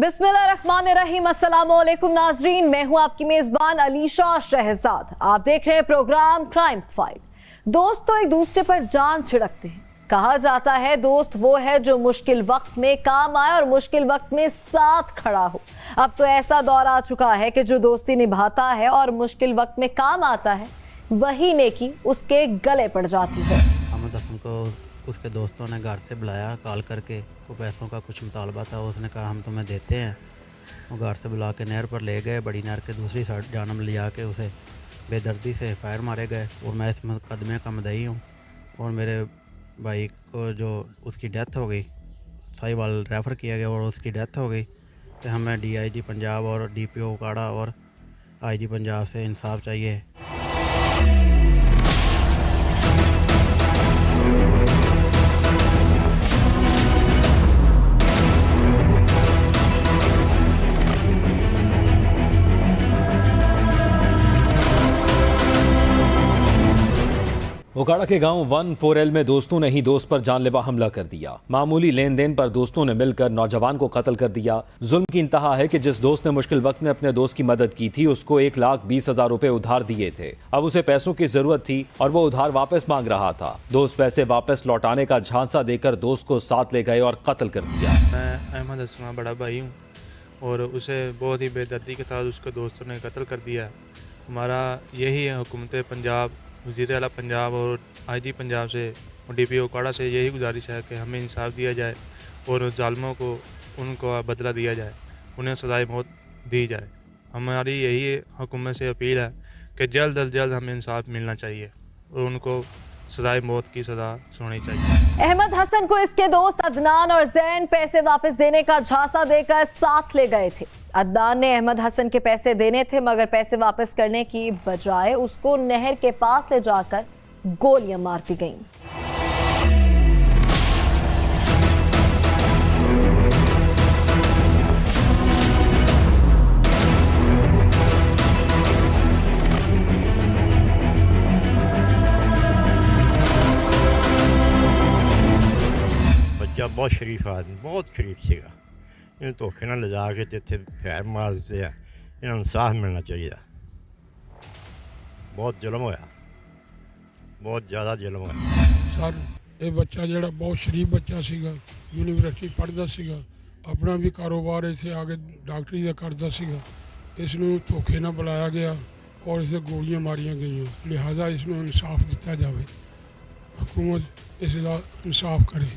बिस्मिल्लाहिर्रहमानिर्रहीम, अस्सलाम वालेकुम नाजरीन, मैं हूं आपकी मेजबान अलीशा शहजाद। आप देख रहे हैं प्रोग्राम क्राइम फाइल। दोस्त तो एक दूसरे पर जान छिड़कते हैं। कहा जाता है दोस्त वो है जो मुश्किल वक्त में काम आए और मुश्किल वक्त में साथ खड़ा हो। अब तो ऐसा दौर आ चुका है कि जो दोस्ती निभाता है और मुश्किल वक्त में काम आता है, वही नेकी उसके गले पड़ जाती है। अहमद हसन को उसके दोस्तों ने घर से बुलाया कॉल करके, को पैसों का कुछ मुतालबा था। उसने कहा हम तुम्हें देते हैं। वो घर से बुला के नहर पर ले गए, बड़ी नहर के दूसरी साइड जानब ले जाके उसे बेदर्दी से फायर मारे गए। और मैं इस मुकदमे का मुद्दई हूँ। और मेरे भाई को जो उसकी डेथ हो गई, साहिवाल रेफ़र किया गया और उसकी डेथ हो गई। तो हमें DIG पंजाब और DPO उकाड़ा और IG पंजाब से इंसाफ चाहिए। उकाड़ा के गांव 14L में दोस्तों ने ही दोस्त पर जानलेवा हमला कर दिया। मामूली लेन देन पर दोस्तों ने मिलकर नौजवान को कत्ल कर दिया। जुल्म की इंतहा है कि जिस दोस्त ने मुश्किल वक्त में अपने दोस्त की मदद की थी, उसको 1,20,000 रुपए उधार दिए थे। अब उसे पैसों की जरूरत थी और वो उधार वापस मांग रहा था। दोस्त पैसे वापस लौटाने का झांसा देकर दोस्त को साथ ले गए और कत्ल कर दिया। मैं अहमद हसन का बड़ा भाई हूँ और उसे बहुत ही बेदर्दी के साथ उसके दोस्तों ने कत्ल कर दिया। हमारा यही है हुकूमत पंजाब, वज़ीर आला पंजाब और IG पंजाब से और DPO उकाड़ा से यही गुजारिश है कि हमें इंसाफ दिया जाए और जालिमों को उनको बदला दिया जाए, उन्हें सज़ाए मौत दी जाए। हमारी यही हुकूमत से अपील है कि जल्द अज जल्द हमें इंसाफ मिलना चाहिए और उनको सज़ाए मौत की सज़ा सुनानी चाहिए। अहमद हसन को इसके दोस्त अदनान और जैन पैसे वापस देने का झांसा देकर साथ ले गए थे। अदनान ने अहमद हसन के पैसे देने थे, मगर पैसे वापस करने की बजाय उसको नहर के पास ले जाकर गोलियां मार दी गईं। बहुत शरीफ आदमी, बहुत शरीफ सीगा। इन्हें धोखे नाल लिजा के ते इत्थे फैर मार दिते आ। इन्हां नूं इंसाफ मिलना चाहिए। बहुत जुल्म होया, बहुत ज़्यादा जुल्म होया। सर ये बच्चा जिहड़ा बहुत शरीफ बच्चा सीगा, यूनिवर्सिटी पढ़दा सीगा, अपना भी कारोबार इसे आगे डॉक्टरी का करदा सीगा। इसनूं धोखे नाल बुलाया गया और इसे गोलियां मारियां गईयां। लिहाजा इसनूं इंसाफ दिता जाए, हुकूमत इसदा इंसाफ करे।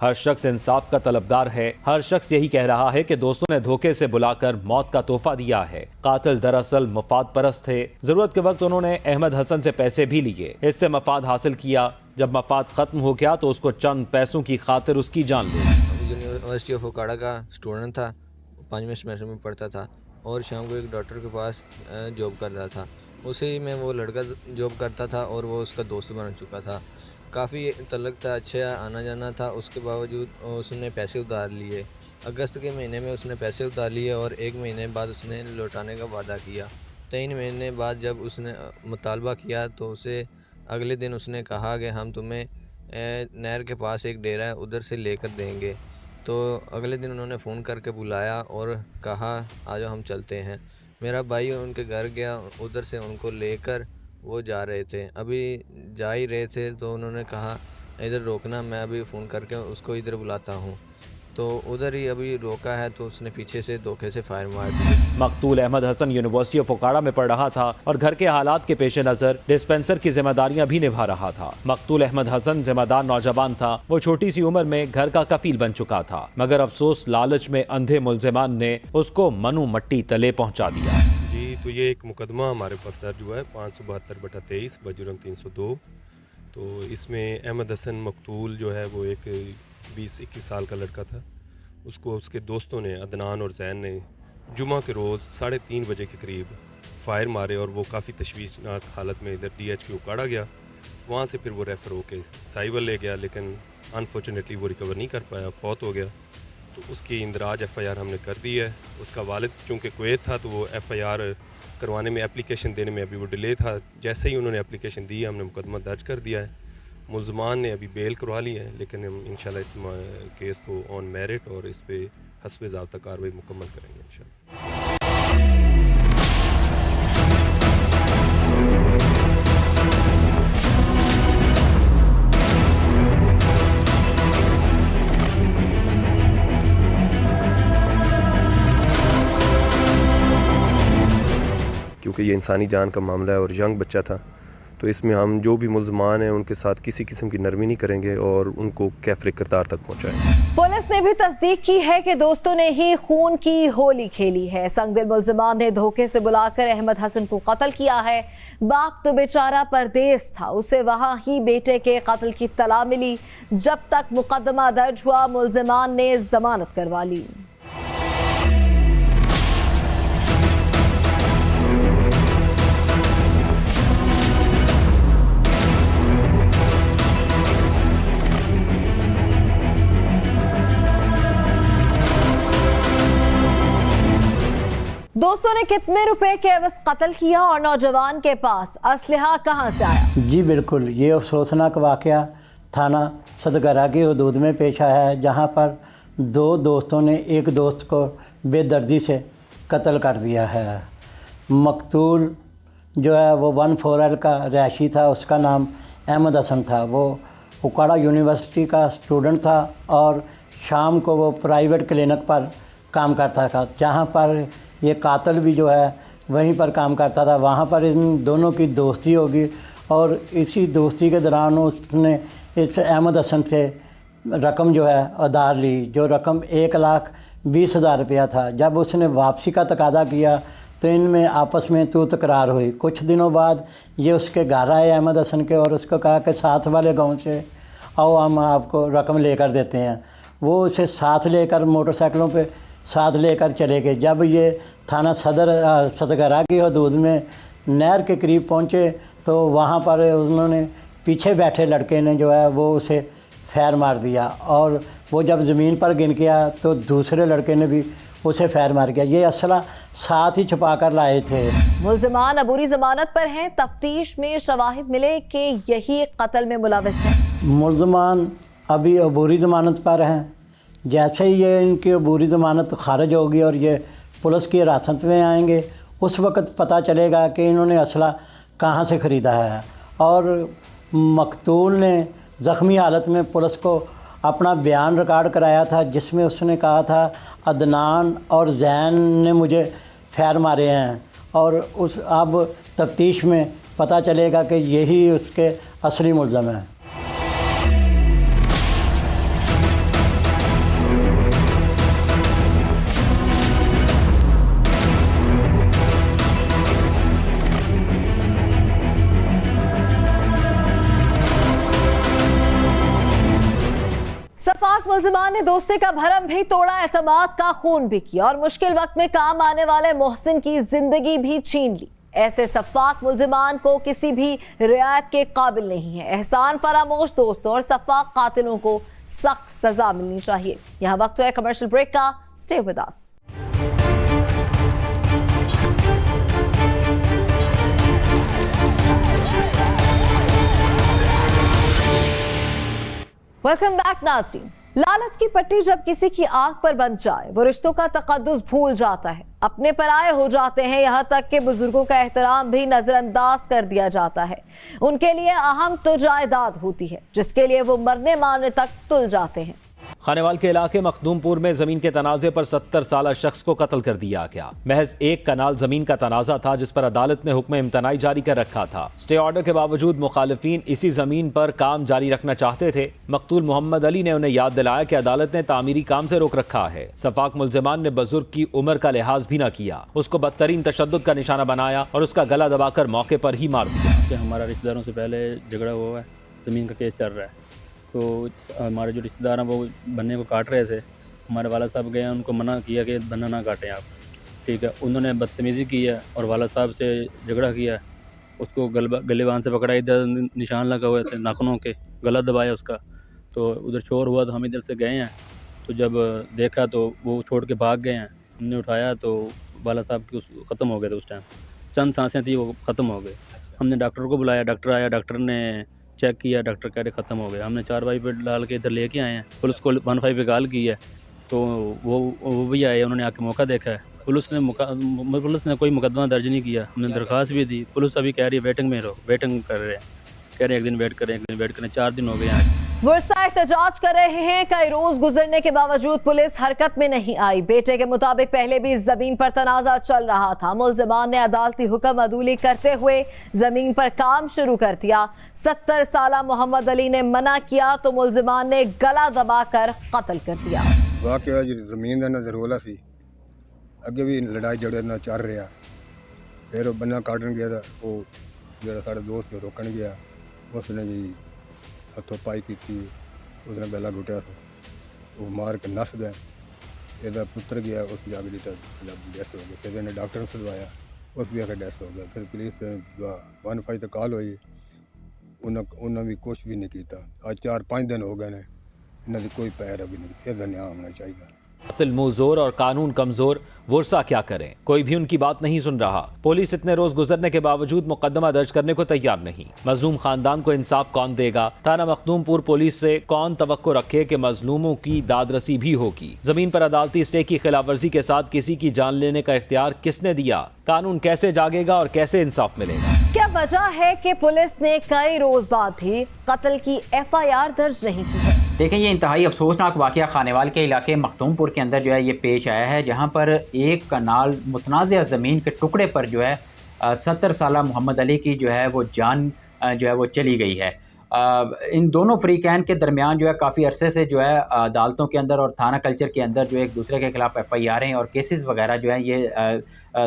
हर शख्स इंसाफ का तलबगार है। हर शख्स यही कह रहा है कि दोस्तों ने धोखे से बुलाकर मौत का तोहफा दिया है। कातिल दरअसल मफाद परस्त थे। जरूरत के वक्त उन्होंने अहमद हसन से पैसे भी लिए, इससे मफाद हासिल किया। जब मफाद खत्म हो गया तो उसको चंद पैसों की खातिर उसकी जान ली। यूनिवर्सिटी ऑफ उकाड़ा का स्टूडेंट था, 5वें सेमेस्टर में पढ़ता था और शाम को एक डॉक्टर के पास जॉब कर रहा था। उसी में वो लड़का जॉब करता था और वो उसका दोस्त बन चुका था। काफ़ी तल्लक था, अच्छा आना जाना था। उसके बावजूद उसने पैसे उधार लिए। अगस्त के महीने में उसने पैसे उधार लिए और 1 महीने बाद उसने लौटाने का वादा किया। 3 महीने बाद जब उसने मुतालबा किया तो उसे अगले दिन उसने कहा कि हम तुम्हें नहर के पास एक डेरा है, उधर से लेकर देंगे। तो अगले दिन उन्होंने फ़ोन करके बुलाया और कहा आ जाओ हम चलते हैं। मेरा भाई उनके घर गया, उधर से उनको लेकर वो जा रहे थे। अभी जा ही रहे थे तो उन्होंने कहा इधर रोकना, मैं अभी फ़ोन करके उसको इधर बुलाता हूँ। तो उधर ही अभी रोका है तो उसने पीछे से धोखे से फायर मार दी। मकतूल अहमद हसन यूनिवर्सिटी ऑफ उकाड़ा में पढ़ रहा था और घर के हालात के पेश नज़र डिस्पेंसर की जिम्मेदारियां भी निभा रहा था। मकतूल अहमद हसन जिम्मेदार नौजवान था। वो छोटी सी उम्र में घर का कफील बन चुका था, मगर अफसोस लालच में अंधे मुल्जिमान ने उसको मनु मट्टी तले पहुँचा दिया। जी, तो ये एक मुकदमा हमारे पास दर्ज हुआ है 572/23 बजुर्म 302। तो इसमें अहमद हसन मकतूल जो है वो एक 20-21 साल का लड़का था। उसको उसके दोस्तों ने, अदनान और जैन ने, जुमा के रोज़ 3:30 बजे के करीब फायर मारे और वो काफ़ी तशवीशनाक हालत में इधर DH उकाड़ा गया। वहाँ से फिर वो रेफ़र होके साहिवाल ले गया, लेकिन अनफॉर्चुनेटली वो रिकवर नहीं कर पाया, फौत हो गया। तो उसकी इंदराज FIR हमने कर दी है। उसका वालिद चूँकि कुवैत था तो वो FIR करवाने में, एप्लीकेशन देने में अभी वो डिले था। जैसे ही उन्होंने एप्लीकेशन दी हमने मुकदमा दर्ज कर दिया है। मुल्ज़मान ने अभी बेल करवा ली है, लेकिन हम इंशाल्लाह इस केस को ऑन मेरिट और इस पे हस्बे ज़ाब्ता कार्रवाई मुकम्मल करेंगे इंशाल्लाह। क्योंकि ये इंसानी जान का मामला है और यंग बच्चा था, तो इसमें हम जो भी मुल्ज़मान हैं उनके साथ किसी किस्म की नरमी नहीं करेंगे और उनको कैफ़रे किरदार तक पहुँचाएँ। पुलिस ने भी तस्दीक की है कि दोस्तों ने ही खून की होली खेली है। संगदिल मुल्ज़िमान ने धोखे से बुलाकर अहमद हसन को कत्ल किया है। बाप तो बेचारा परदेस था, उसे वहां ही बेटे के कत्ल की तला मिली। जब तक मुकदमा दर्ज हुआ मुल्ज़िमान ने जमानत करवा ली। दोस्तों ने कितने रुपए के एवज कत्ल किया और नौजवान के पास असलहा कहां से आया? जी बिल्कुल, ये अफसोसनाक वाक़या थाना सदगरा की हदूद में पेश आया है, जहां पर दो दोस्तों ने एक दोस्त को बेदर्दी से कत्ल कर दिया है। मकतूल जो है वो 14L का रहायशी था, उसका नाम अहमद हसन था। वो उकाड़ा यूनिवर्सिटी का स्टूडेंट था और शाम को वो प्राइवेट क्लिनिक पर काम करता था, जहाँ पर ये कातिल भी जो है वहीं पर काम करता था। वहाँ पर इन दोनों की दोस्ती होगी और इसी दोस्ती के दौरान उसने इस अहमद हसन से रकम जो है उधार ली, जो रकम 1,20,000 रुपया था। जब उसने वापसी का तकादा किया तो इनमें आपस में तू तकरार हुई। कुछ दिनों बाद ये उसके घर आए अहमद हसन के और उसको कहा कि साथ वाले गांव से आओ, हम आपको रकम लेकर देते हैं। वो उसे साथ लेकर मोटरसाइकिलों पे साथ लेकर चले गए। जब ये थाना सदगरा की हदूद में नहर के करीब पहुँचे तो वहाँ पर उन्होंने पीछे बैठे लड़के ने जो है वो उसे फैर मार दिया और वो जब ज़मीन पर गिर गया तो दूसरे लड़के ने भी उसे फैर मार गया। ये असला साथ ही छुपा कर लाए थे। मुल्ज़िमान अबूरी जमानत पर हैं। तफ्तीश में शवाहिद मिले कि यही कत्ल में मुलविस है। मुल्ज़िमान अभी अबूरी ज़मानत पर हैं। जैसे ही ये इनकी अबूरी ज़मानत खारिज होगी और ये पुलिस की हिरासत में आएंगे, उस वक़्त पता चलेगा कि इन्होंने असला कहाँ से ख़रीदा है। और मकतूल ने ज़ख्मी हालत में पुलिस को अपना बयान रिकॉर्ड कराया था, जिसमें उसने कहा था अदनान और जैन ने मुझे फैर मारे हैं। और उस अब तफ्तीश में पता चलेगा कि यही उसके असली मुल्ज़िम हैं। सफाक मुल्ज़िमान ने दोस्ती का भरम भी तोड़ा, एतमाद का खून भी किया और मुश्किल वक्त में काम आने वाले मोहसिन की जिंदगी भी छीन ली। ऐसे सफाक मुल्ज़िमान को किसी भी रियायत के काबिल नहीं है। एहसान फरामोश दोस्तों और सफाक कातिलों को सख्त सजा मिलनी चाहिए। यहाँ वक्त है कमर्शियल ब्रेक का। Stay with us. Welcome back नाज़रीन। लालच की पट्टी जब किसी की आंख पर बन जाए वो रिश्तों का तकद्दुस भूल जाता है, अपने पराये हो जाते हैं। यहाँ तक कि बुजुर्गों का एहतराम भी नजरअंदाज कर दिया जाता है। उनके लिए अहम तो जायदाद होती है जिसके लिए वो मरने मारने तक तुल जाते हैं। खानेवाल के इलाके मखदूमपुर में जमीन के तनाजे पर 70 साल शख्स को कत्ल कर दिया गया। महज एक कनाल जमीन का तनाजा था जिस पर अदालत ने हुक्म इम्तनाई जारी कर रखा था। स्टे ऑर्डर के बावजूद मुखालिफिन इसी जमीन पर काम जारी रखना चाहते थे। मकतूल मोहम्मद अली ने उन्हें याद दिलाया कि अदालत ने तामीरी काम से रोक रखा है। सफाक मुल्ज़िमान ने बुजुर्ग की उम्र का लिहाज भी न किया, उसको बदतरीन तशद्दुद का निशाना बनाया और उसका गला दबाकर मौके पर ही मार दिया। हमारा रिश्तेदारों से पहले झगड़ा हुआ है, ज़मीन का केस चल रहा है, तो हमारे जो रिश्तेदार हैं वो बन्ने को काट रहे थे। हमारे वाला साहब गए हैं, उनको मना किया कि बन्ना ना काटें आप, ठीक है। उन्होंने बदतमीज़ी की है और वाला साहब से झगड़ा किया, उसको गले बांध से पकड़ा, इधर निशान लगा हुए थे नाखूनों के, गला दबाया उसका। तो उधर शोर हुआ तो हम इधर से गए हैं तो जब देखा तो वो छोड़ के भाग गए हैं। हमने उठाया तो वाला साहब की ख़त्म हो गए थे उस टाइम, चंद सांसें थी वो ख़त्म हो गए। हमने डॉक्टर को बुलाया, डॉक्टर आया, डॉक्टर ने चेक किया, डॉक्टर कह रहे ख़त्म हो गए। हमने 4 बाई पे डाल के इधर लेके आए हैं, पुलिस को 15 पे कॉल की है तो वो भी आए, उन्होंने आके मौका देखा है। पुलिस ने कोई मुकदमा दर्ज नहीं किया। हमने दरख्वास्त भी दी, पुलिस अभी कह रही है वेटिंग में रहो, वेटिंग कर रहे हैं, कह रहे हैं एक दिन वेट करें, एक दिन वेट करें। 4 दिन हो गए हैं। वर्षा एहतजाज कर रहे हैं। कई रोज गुजरने के बावजूद पुलिस हरकत में नहीं आई। बेटे के मुताबिक पहले भी जमीन पर तनाजा चल रहा था। मुल्जिमान ने अदालती हुक्म अदूली करते हुए जमीन पर काम शुरू कर दिया। 70 साला मोहम्मद अली ने मना किया तो मुल्जिमान ने गला दबाकर कत्ल कर दिया। वाकया जमीन का ना जरोला सी, अगे भी लड़ाई झगड़ा ना चल रहा। फिर वो बन्ना काटन गया था, वो जो साढ़ा दोस्त रोकन गया, उसने जी हथों पाई की, उसने गला घुटिया, वो मार के नस गया। यदा पुत्र गया, उस जाके डेथ हो गई। फिर इन्हें डॉक्टर ने सदवाया, उस भी आकर डेथ हो गया। फिर पुलिस 15 तक कॉल हुई, उन्होंने भी कुछ भी नहीं किया। आज 4-5 दिन हो गए ने, इन्होंने कोई पैर अभी नहीं। यह न्याय होना चाहिए। कातिल मुंह जोर और कानून कमजोर, वर्षा क्या करें, कोई भी उनकी बात नहीं सुन रहा। पुलिस इतने रोज गुजरने के बावजूद मुकदमा दर्ज करने को तैयार नहीं। मजलूम खानदान को इंसाफ कौन देगा? थाना मखदूमपुर पुलिस से कौन तवक्को रखे कि मजलूमों की दादरसी भी होगी? जमीन पर अदालती स्टे की खिलाफवर्जी के साथ किसी की जान लेने का इख्तियार किसने दिया? कानून कैसे जागेगा और कैसे इंसाफ मिलेगा? क्या वजह है कि पुलिस ने कई रोज बाद भी कत्ल की FIR दर्ज नहीं की है? देखें, ये इंतहाई अफसोसनाक वाक़या खानेवाल के इलाके मखदूमपुर के अंदर जो है ये पेश आया है, जहाँ पर एक कनाल मुतनाज़िया ज़मीन के टुकड़े पर जो है 70 साला मोहम्मद अली की जो है वो जान जो है वो चली गई है। इन दोनों फ्रीकैन के दरमियान जो है काफ़ी अरसे से जो है अदालतों के अंदर और थाना कल्चर के अंदर जो है एक दूसरे के खिलाफ FIR हैं और केसेस वगैरह जो है ये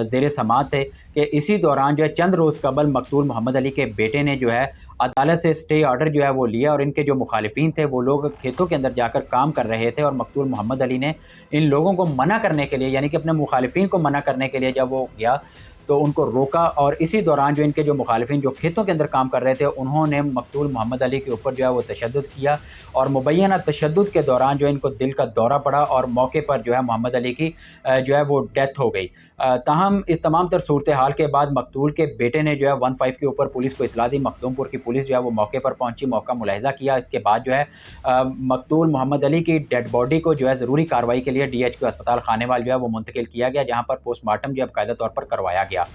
ज़ेर समाअत थे कि इसी दौरान जो है चंद रोज़ कबल मकतूल मोहम्मद अली के बेटे ने जो है अदालत से स्टे ऑर्डर जो है वो लिया और इनके जो मुखालिफिन थे वो लोग खेतों के अंदर जाकर काम कर रहे थे और मकतूल मोहम्मद अली ने इन लोगों को मना करने के लिए, यानी कि अपने मुखालिफिन को मना करने के लिए जब वो गया तो उनको रोका और इसी दौरान जो इनके जो मुखालिफिन जो खेतों के अंदर काम कर रहे थे उन्होंने मकतूल मोहम्मद अली के ऊपर जो है वो तशद्दुद किया और मुबैना तशद्दुद के दौरान जो इनको दिल का दौरा पड़ा और मौके पर जो है मोहम्मद अली की जो है वो डेथ हो गई। ताहम इस तमाम तर सूरत हाल के बाद मकतूल के बेटे ने जो है 15 के ऊपर पुलिस को इतला दी। मखदूमपुर की पुलिस जो है वो मौके पर पहुंची, मौका मुलाहिजा किया। इसके बाद जो है मकतूल मोहम्मद अली की डेड बॉडी को जो है ज़रूरी कार्रवाई के लिए DHQ अस्पताल खानेवाल जो है वो मुंतकिल किया गया, जहाँ पर पोस्टमार्टम जो है बाकायदा तौर पर करवाया गया।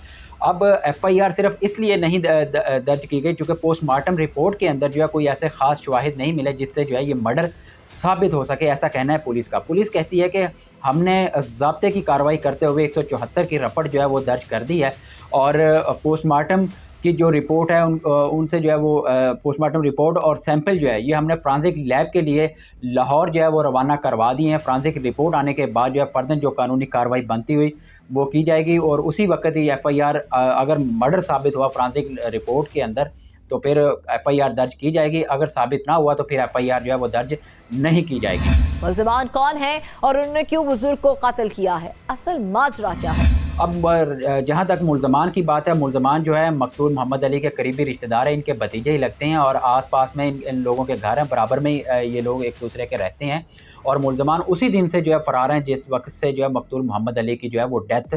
अब FIR सिर्फ इसलिए नहीं दर्ज की गई क्योंकि पोस्टमार्टम रिपोर्ट के अंदर जो है कोई ऐसे ख़ास शवाहिद नहीं मिले जिससे जो है ये मर्डर साबित हो सके, ऐसा कहना है पुलिस का। पुलिस कहती है कि हमने ज़ाब्ते की कार्रवाई करते हुए 174 की रपट जो है वो दर्ज कर दी है और पोस्टमार्टम की जो रिपोर्ट है उनसे जो है वो पोस्टमार्टम रिपोर्ट और सैंपल जो है ये हमने फ्रांसिक लैब के लिए लाहौर जो है वो रवाना करवा दिए हैं। फ्रांसिक रिपोर्ट आने के बाद जो है फ़र्दन जो कानूनी कार्रवाई बनती हुई वो की जाएगी और उसी वक्त ही FIR अगर मर्डर साबित हुआ फ्रांसिक रिपोर्ट के अंदर तो फिर FIR दर्ज की जाएगी, अगर साबित ना हुआ तो फिर FIR जो है वो दर्ज नहीं की जाएगी। मुल्जिमान कौन है और उन्होंने क्यों बुजुर्ग को कत्ल किया है, असल माजरा क्या है? अब जहाँ तक मुल्ज़मान की बात है, मुल्ज़मान जो है मकतूल मोहम्मद अली के करीबी रिश्तेदार हैं, इनके भतीजे ही लगते हैं और आसपास में इन लोगों के घर हैं, बराबर में ये लोग एक दूसरे के रहते हैं और मुल्ज़मान उसी दिन से जो है फ़रार हैं जिस वक्त से जो है मकतूल मोहम्मद अली की जो है वो डेथ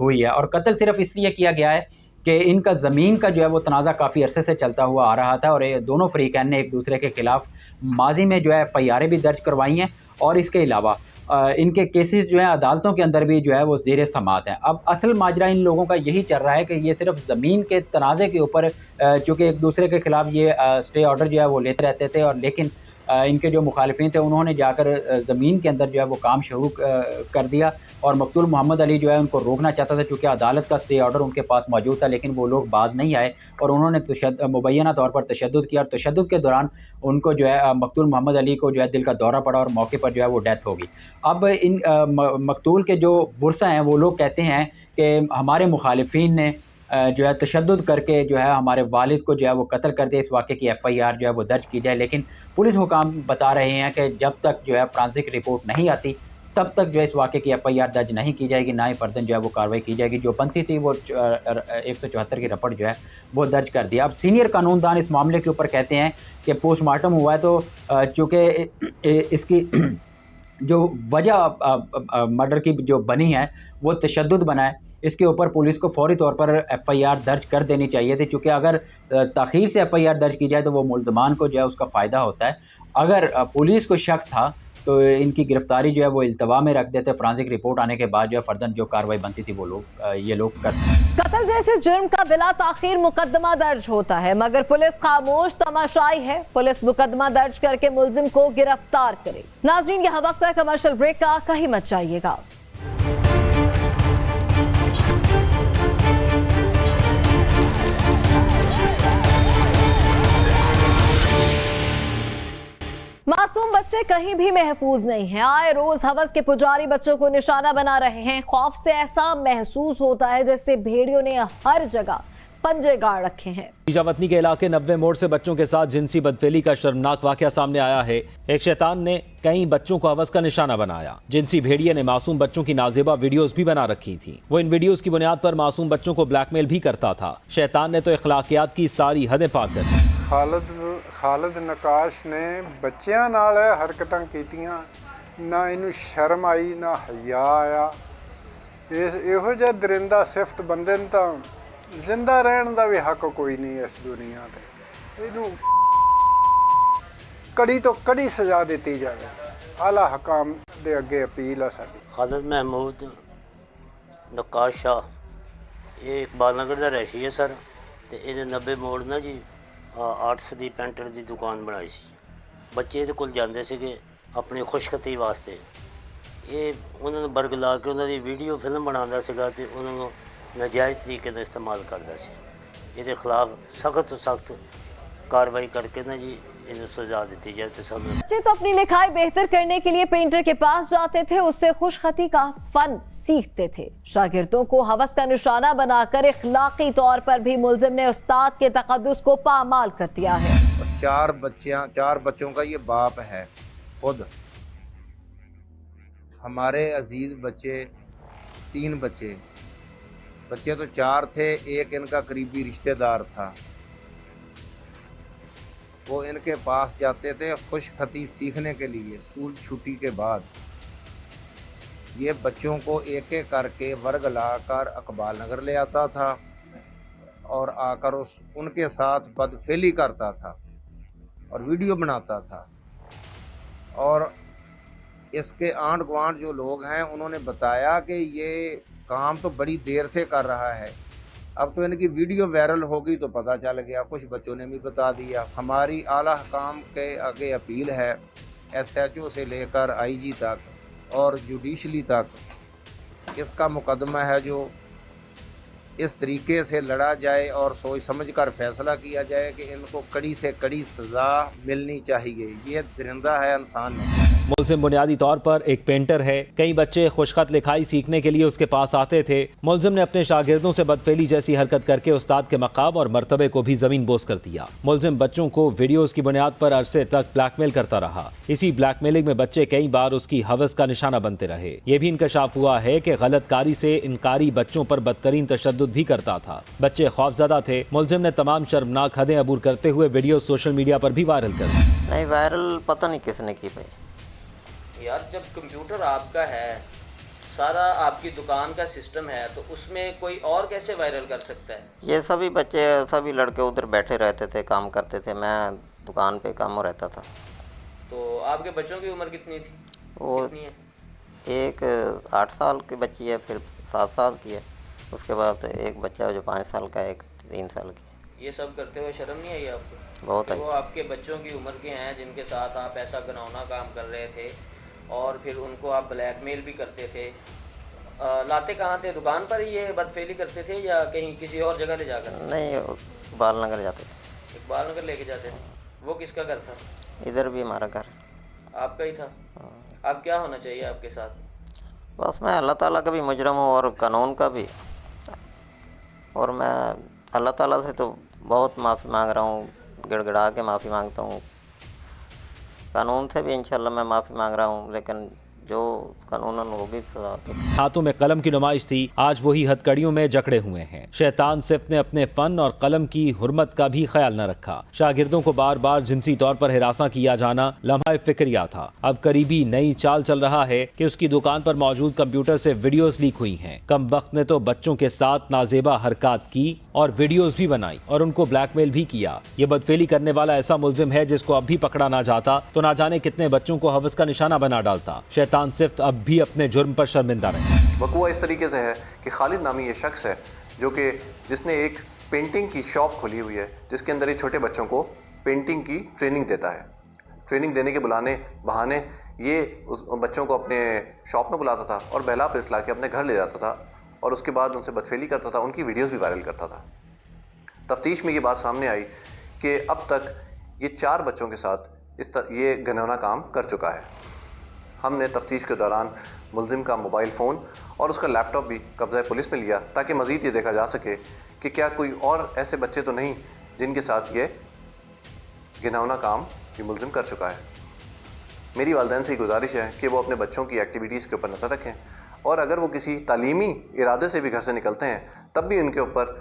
हुई है। और कत्ल सिर्फ इसलिए किया गया है कि इनका ज़मीन का जो है वो तनाज़ा काफ़ी अरसे से चलता हुआ आ रहा था और ये दोनों फ़रीक़ैन ने एक दूसरे के ख़िलाफ़ माजी में जो है FIR भी दर्ज करवाई हैं और इसके अलावा इनके केसेस जो हैं अदालतों के अंदर भी जो है वो ज़ेर समाअत हैं। अब असल माजरा इन लोगों का यही चल रहा है कि ये सिर्फ ज़मीन के तनाज़े के ऊपर चूँकि एक दूसरे के ख़िलाफ़ ये स्टे ऑर्डर जो है वो लेते रहते थे और लेकिन इनके जो मुखालिफिन थे उन्होंने जाकर ज़मीन के अंदर जो है वो काम शुरू कर दिया और मकतूल मोहम्मद अली जो है उनको रोकना चाहता था क्योंकि अदालत का स्टे ऑर्डर उनके पास मौजूद था, लेकिन वो लोग बाज नहीं आए और उन्होंने मुबैना तौर पर तशद्दुद किया और तशद्दुद के दौरान उनको जो है मकतूल मोहम्मद अली को जो है दिल का दौरा पड़ा और मौके पर जो है वो डेथ होगी। अब इन मकतूल के जो बुरसा हैं वो लोग कहते हैं कि हमारे मुखालिफिन ने जो है तशद्दुद करके जो है हमारे वालिद को जो है वो कत्ल कर दिया, इस वाक़े की FIR जो है वो दर्ज की जाए, लेकिन पुलिस हुकाम बता रहे हैं कि जब तक जो है फ्रांसिक रिपोर्ट नहीं आती तब तक जो है इस वाक़े की FIR दर्ज नहीं की जाएगी, ना ही फर्दन जो है वो कार्रवाई की जाएगी। जो बनती थी वो 174 की रपट जो है वो दर्ज कर दिया। अब सीनियर कानूनदान इस मामले के ऊपर कहते हैं कि पोस्टमार्टम हुआ है तो चूँकि इसकी जो वजह मर्डर की जो बनी है वो तशद्दुद बना है, इसके ऊपर पुलिस को फौरी तौर पर FIR दर्ज कर देनी चाहिए थी, क्योंकि अगर ताख़ीर से FIR दर्ज की जाए तो वो मुल्ज़मान को जो है उसका फ़ायदा होता है। अगर पुलिस को शक था तो इनकी गिरफ्तारी जो है वो इल्तवा में रख देते, फोरेंसिक रिपोर्ट आने के बाद जो है फर्दन जो कार्रवाई बनती थी वो ये लोग कर सकते। कत्ल जैसे जुर्म का बिला ताखीर मुकदमा दर्ज होता है, मगर पुलिस खामोश तमाशाई है। पुलिस मुकदमा दर्ज करके मुलजिम को गिरफ्तार करे। नाजरीन, यहाँ वक्त है कमर्शियल ब्रेक का, कहीं मत जाइएगा। मासूम बच्चे कहीं भी महफूज नहीं हैं। आए रोज हवस के पुजारी बच्चों को निशाना बना रहे हैं। खौफ से ऐसा महसूस होता है जैसे भेड़ियों ने हर जगह पंजे गाड़ रखे हैं। बीजावतनी के इलाके 90 मोड़ से बच्चों के साथ जिनसी बदफेली का शर्मनाक वाकया सामने आया है। एक शैतान ने कई बच्चों को हवस का निशाना बनाया। जिनसी भेड़िए ने मासूम बच्चों की नाजेबा वीडियोस भी बना रखी थी। वो इन वीडियोस की बुनियाद पर मासूम बच्चों को ब्लैकमेल भी करता था। शैतान ने तो अखलाकियात की सारी हदें पार कर दी। खालिद नकाश ने बच्चों नाल हरकतां कीतियां, ना इनू शर्म आई ना हया आया। इहो जिहा दरिंदा सिफत बंदे नूं तां जिंदा रहन दा भी हक कोई नहीं इस दुनिया ते। इनू कड़ी तो कड़ी सजा दी जाए। आला हकाम दे अगे अपील है साडी। खालिद महमूद नकाश शाह ये इकबाल नगर दा रहशी है सर, ते इहदे 90 मोड़ ना जी आर्ट्स की पेंटर की दुकान बनाई सी। बच्चे ये कोल जाते थे अपनी खुशखती वास्ते। ये उन्होंने बरगला के उन्होंने वीडियो फिल्म बनाता सगा ते उन्होंने नाजायज़ तरीके का इस्तेमाल करता सी। ये खिलाफ सख्त तो सख्त कार्रवाई करके ना जी इन्हें सजा दी जाए। तो सब बच्चे तो अपनी लिखाई बेहतर करने के लिए पेंटर के पास जाते थे, उससे खुशखती का फन सीखते थे। शागिर्दों को हवस का निशाना बनाकर इखलाकी तौर पर भी मुल्जिम ने उस्ताद के तकद्दुस को पामाल कर दिया है। चार बच्चों का ये बाप है खुद। हमारे अजीज बच्चे 3 बच्चे तो 4 थे, एक इनका करीबी रिश्तेदार था। वो इनके पास जाते थे खुशखती सीखने के लिए। स्कूल छुट्टी के बाद ये बच्चों को एक एक करके वर्ग लाकर इकबाल नगर ले आता था और आकर उनके साथ बदफेली करता था और वीडियो बनाता था। और इसके आंढ गुआंढ जो लोग हैं उन्होंने बताया कि ये काम तो बड़ी देर से कर रहा है। अब तो इनकी वीडियो वायरल होगी तो पता चल गया। कुछ बच्चों ने भी बता दिया। हमारी आला हकाम के आगे अपील है, SHO से लेकर IG तक और जुडिशली तक इसका मुकदमा है जो इस तरीके से लड़ा जाए और सोच समझ कर फैसला किया जाए कि इनको कड़ी से कड़ी सज़ा मिलनी चाहिए। ये दरिंदा है, इंसान नहीं। मुल्जिम बुनियादी तौर पर एक पेंटर है। कई बच्चे खुशखत लिखाई सीखने के लिए उसके पास आते थे। मुल्जिम ने अपने शागिर्दों से बदफेली जैसी हरकत करके उस्ताद के मकाम और मर्तबे को भी जमीन बोस कर दिया। मुल्जिम बच्चों को वीडियोस की बुनियाद पर अरसे तक ब्लैकमेल करता रहा। इसी ब्लैकमेलिंग में बच्चे कई बार उसकी हवस का निशाना बनते रहे। ये भी इंकशाफ हुआ है कि गलतकारी से इनकारी बच्चों पर बदतरीन तशद्दुद भी करता था। बच्चे खौफजदा थे। मुल्जिम ने तमाम शर्मनाक हदें अबूर करते हुए वीडियो सोशल मीडिया पर भी वायरल कर दी। नहीं, वायरल पता नहीं किसने की भाई। यार जब कंप्यूटर आपका है, सारा आपकी दुकान का सिस्टम है, तो उसमें कोई और कैसे वायरल कर सकता है? ये सभी बच्चे सभी लड़के उधर बैठे रहते थे, काम करते थे। मैं दुकान पे काम रहता था। तो आपके बच्चों की उम्र कितनी थी? वो कितनी है? एक 8 साल की बच्ची है, फिर 7 साल की है, उसके बाद एक बच्चा जो 5 साल का है, एक 3 साल की। ये सब करते हुए शर्म नहीं आई आपको? बहुत आई। वो आपके बच्चों की उम्र के हैं जिनके साथ आप ऐसा घिनौना काम कर रहे थे और फिर उनको आप ब्लैकमेल भी करते थे। लाते कहाँ थे? दुकान पर ही ये बदफेली करते थे या कहीं किसी और जगह ले जाकर? नहीं, इकबाल नगर जाते थे। इकबाल नगर लेके जाते थे। वो किसका घर था? इधर भी हमारा घर आपका ही था। अब क्या होना चाहिए आपके साथ? बस मैं अल्लाह ताला का भी मुजरम हूँ और कानून का भी, और मैं अल्लाह ताला से तो बहुत माफ़ी मांग रहा हूँ, गिड़गिड़ा के माफ़ी मांगता हूँ। कानून से भी इंशाल्लाह मैं माफ़ी मांग रहा हूँ, लेकिन जो कानूनन होगी सजा तो। हाथों में कलम की नुमाइश थी, आज वही हथकड़ियों में जकड़े हुए हैं। शैतान सिर्फ ने अपने फन और कलम की हुर्मत का भी ख्याल न रखा। शागिर्दों को बार बार जिनसी तौर पर हिरासा किया जाना लम्हा फिक्रिया था। अब करीबी नई चाल चल रहा है कि उसकी दुकान पर मौजूद कंप्यूटर से वीडियोस लीक हुई हैं। कम वक्त ने तो बच्चों के साथ नाजेबा हरकत की और वीडियोस भी बनाई और उनको ब्लैकमेल भी किया। ये बदफेली करने वाला ऐसा मुल्जिम है जिसको अब भी पकड़ा ना जाता तो ना जाने कितने बच्चों को हवस का निशाना बना डालता। शैतान सिर्फ अब भी अपने जुर्म पर शर्मिंदा रहे। वक़ुआ इस तरीके से है कि खालिद नामी ये शख्स है जो कि जिसने एक पेंटिंग की शॉप खोली हुई है, जिसके अंदर ये छोटे बच्चों को पेंटिंग की ट्रेनिंग देता है। ट्रेनिंग देने के बहाने ये उस बच्चों को अपने शॉप में बुलाता था और बहला फैसला के अपने घर ले जाता था और उसके बाद उनसे बदफेली करता था, उनकी वीडियोस भी वायरल करता था। तफ्तीश में ये बात सामने आई कि अब तक ये 4 बच्चों के साथ ये घिनौना काम कर चुका है। हमने तफ्तीश के दौरान मुल्जिम का मोबाइल फ़ोन और उसका लैपटॉप भी कब्ज़ा पुलिस में लिया ताकि मज़ीद ये देखा जा सके कि क्या कोई और ऐसे बच्चे तो नहीं जिनके साथ ये घिनौना काम ये मुल्जिम कर चुका है। मेरी वालिदैन से गुजारिश है कि वो अपने बच्चों की एक्टिविटीज़ के ऊपर नज़र रखें और अगर वो किसी तालीमी इरादे से भी घर से निकलते हैं तब भी उनके ऊपर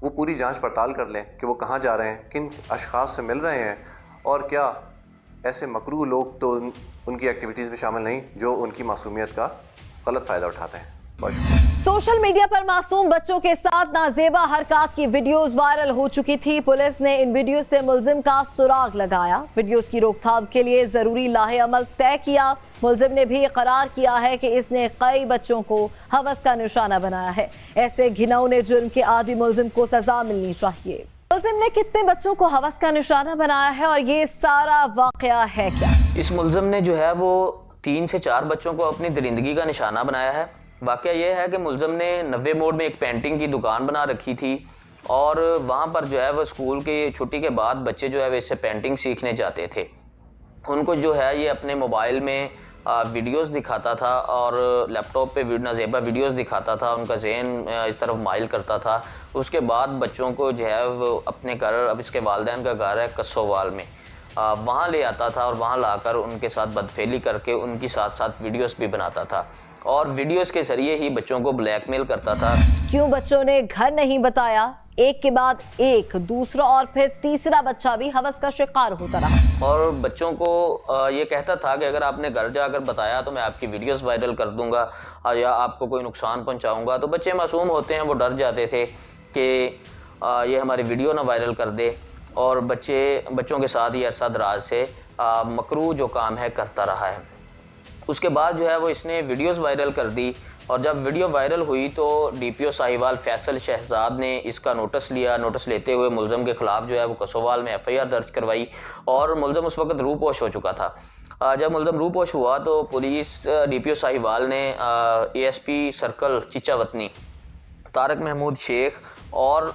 वो पूरी जांच पड़ताल कर लें कि वो कहाँ जा रहे हैं, किन अशख़ास से मिल रहे हैं और क्या ऐसे मकरूह लोग तो उनकी एक्टिविटीज़ में शामिल नहीं जो उनकी मासूमियत का गलत फ़ायदा उठाते हैं। सोशल मीडिया पर मासूम बच्चों के साथ नाजेबा हरकत की वीडियोस वायरल हो चुकी थी। पुलिस ने इन वीडियो से मुल्जिम का सुराग लगाया। वीडियोस की रोकथाम के लिए जरूरी लाहे अमल तय किया। मुल्जिम ने भी इकरार किया है कि इसने कई बच्चों को हवस का निशाना बनाया है। ऐसे घिनौने जुर्म के आदी मुल्जिम को सजा मिलनी चाहिए। मुल्जिम ने कितने बच्चों को हवस का निशाना बनाया है और ये सारा वाकया है क्या? इस मुल्जिम ने जो है वो 3 से 4 बच्चों को अपनी दरिंदगी का निशाना बनाया है। वाकया ये है कि मुल्जिम ने 90 मोड़ में एक पेंटिंग की दुकान बना रखी थी और वहाँ पर जो है वो स्कूल की छुट्टी के बाद बच्चे जो है वो इससे पेंटिंग सीखने जाते थे। उनको जो है ये अपने मोबाइल में वीडियोस दिखाता था और लैपटॉप पे नाजेबा वीडियोस दिखाता था, उनका ज़हन इस तरफ माइल करता था। उसके बाद बच्चों को जो है वो अपने घर, अब इसके वालिदैन का घर है कसोवाल में, वहाँ ले आता था और वहाँ लाकर उनके साथ बदफेली करके उनकी साथ साथ वीडियोस भी बनाता था और वीडियोस के ज़रिए ही बच्चों को ब्लैकमेल करता था। क्यों बच्चों ने घर नहीं बताया? एक के बाद एक दूसरा और फिर तीसरा बच्चा भी हवस का शिकार होता रहा और बच्चों को ये कहता था कि अगर आपने घर जाकर बताया तो मैं आपकी वीडियोस वायरल कर दूंगा या आपको कोई नुकसान पहुंचाऊंगा। तो बच्चे मासूम होते हैं, वो डर जाते थे कि ये हमारी वीडियो ना वायरल कर दे और बच्चों के साथ ये अरसा दराज से मकरूह जो काम है करता रहा है। उसके बाद जो है वो इसने वीडियोस वायरल कर दी और जब वीडियो वायरल हुई तो DPO साहिवाल फैसल शहजाद ने इसका नोटिस लिया। नोटिस लेते हुए मुल्ज़िम के ख़िलाफ़ जो है वो कसोवाल में FIR दर्ज करवाई और मुल्ज़िम उस वक्त रूपोश हो चुका था। जब मुल्ज़िम रूपोश हुआ तो पुलिस DPO साहिवाल ने ASP सर्कल चिचावतनी तारक महमूद शेख और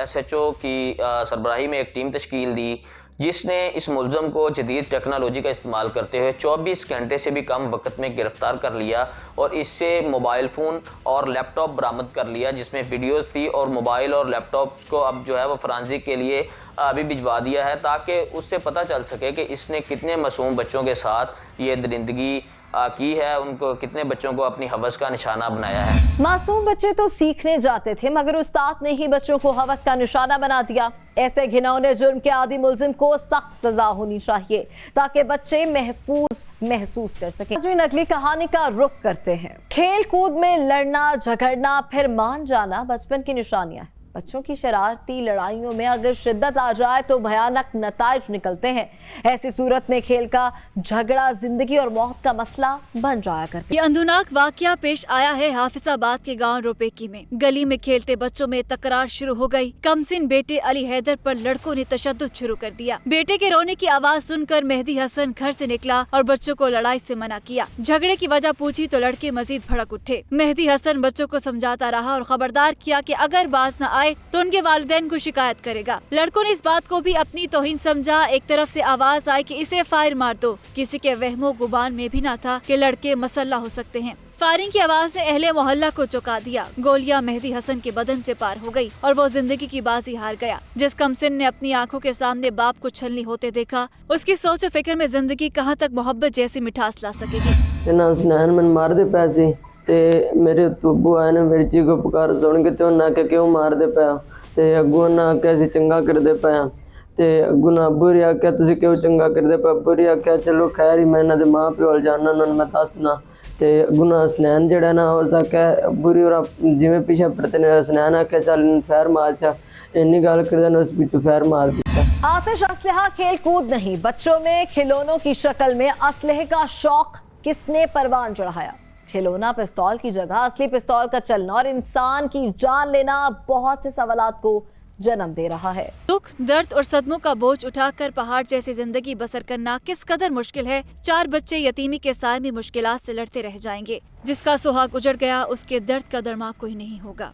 SHO की सरबराही में एक टीम तश्कील दी जिसने इस मुल्ज़िम को जदीद टेक्नोलॉजी का इस्तेमाल करते हुए 24 घंटे से भी कम वक्त में गिरफ़्तार कर लिया और इससे मोबाइल फ़ोन और लैपटॉप बरामद कर लिया जिसमें वीडियोस थी और मोबाइल और लैपटॉप को अब जो है वो फॉरेंसिक के लिए अभी भिजवा दिया है ताकि उससे पता चल सके कि इसने कितने मासूम बच्चों के साथ ये दरिंदगी की है, उनको कितने बच्चों को अपनी हवस का निशाना बनाया है। मासूम बच्चे तो सीखने जाते थे मगर उस्ताद ने ही बच्चों को हवस का निशाना बना दिया। ऐसे घिनौने जुर्म के आदी मुल्जिम को सख्त सजा होनी चाहिए ताकि बच्चे महफूज महसूस कर सकें। अगली कहानी का रुख करते हैं। खेल कूद में लड़ना झगड़ना फिर मान जाना बचपन की निशानियां हैं। बच्चों की शरारती लड़ाइयों में अगर शिद्दत आ जाए तो भयानक नताइज निकलते हैं। ऐसी सूरत में खेल का झगड़ा जिंदगी और मौत का मसला बन जाया करता है। ये अंदुनाक वाकया पेश आया है हाफिजाबाद के गांव रोपेकी में। गली में खेलते बच्चों में तकरार शुरू हो गई। कमसिन बेटे अली हैदर पर लड़कों ने तशद्दुद शुरू कर दिया। बेटे के रोने की आवाज सुनकर मेहदी हसन घर से निकला और बच्चों को लड़ाई से मना किया। झगड़े की वजह पूछी तो लड़के मजीद भड़क उठे। मेहदी हसन बच्चों को समझाता रहा और खबरदार किया कि अगर बाज न आए तो उनके वालिदैन को शिकायत करेगा। लड़कों ने इस बात को भी अपनी तौहीन समझा। एक तरफ से आवाज आई कि इसे फायर मार दो। किसी के वहमो गुबान में भी ना था कि लड़के मसल्ला हो सकते हैं। फायरिंग की आवाज ने अहले मोहल्ला को चौंका दिया। गोलियां मेहदी हसन के बदन से पार हो गई और वो जिंदगी की बाजी हार गया। जिस कमसिन ने अपनी आंखों के सामने बाप को छलनी होते देखा, उसकी सोच और फिक्र में जिंदगी कहां तक मोहब्बत जैसी मिठास ला सकेगी। ना सुनैन मन मार दे पैसे ते मेरे तूबू आए ने मेरी ची को पुकार सुन के तो ना के क्यों मार दे पाया ते अगू ना कैसे चंगा कर दे पाया ते अगू ना बुरी आख्या तुझे क्यों चंगा कर दे पाया। बुरी आख्या चलो खैर ही मैं ना दे माँ प्यो जाना ना मैं दसना ते अगू ना सुनैन जड़ा ना हो सके बुरी और जिमें पीछे पड़ते ने सुनैन आख्या चल फैर मार चा इन्नी गल कर देना उस पिछू फैर मार दिया। आतिश असलहा खेल कूद नहीं, बच्चों में खिलौनों की शक्ल में असलहे का शौक किसने परवान चढ़ाया। खिलौना पिस्तौल की जगह असली पिस्तौल का चलना और इंसान की जान लेना बहुत से सवालात को जन्म दे रहा है। दुख, दर्द और सदमों का बोझ उठाकर पहाड़ जैसी जिंदगी बसर करना किस कदर मुश्किल है। 4 बच्चे यतीमी के साए में मुश्किलात से लड़ते रह जाएंगे। जिसका सुहाग उजड़ गया उसके दर्द का दरमाक कोई नहीं होगा।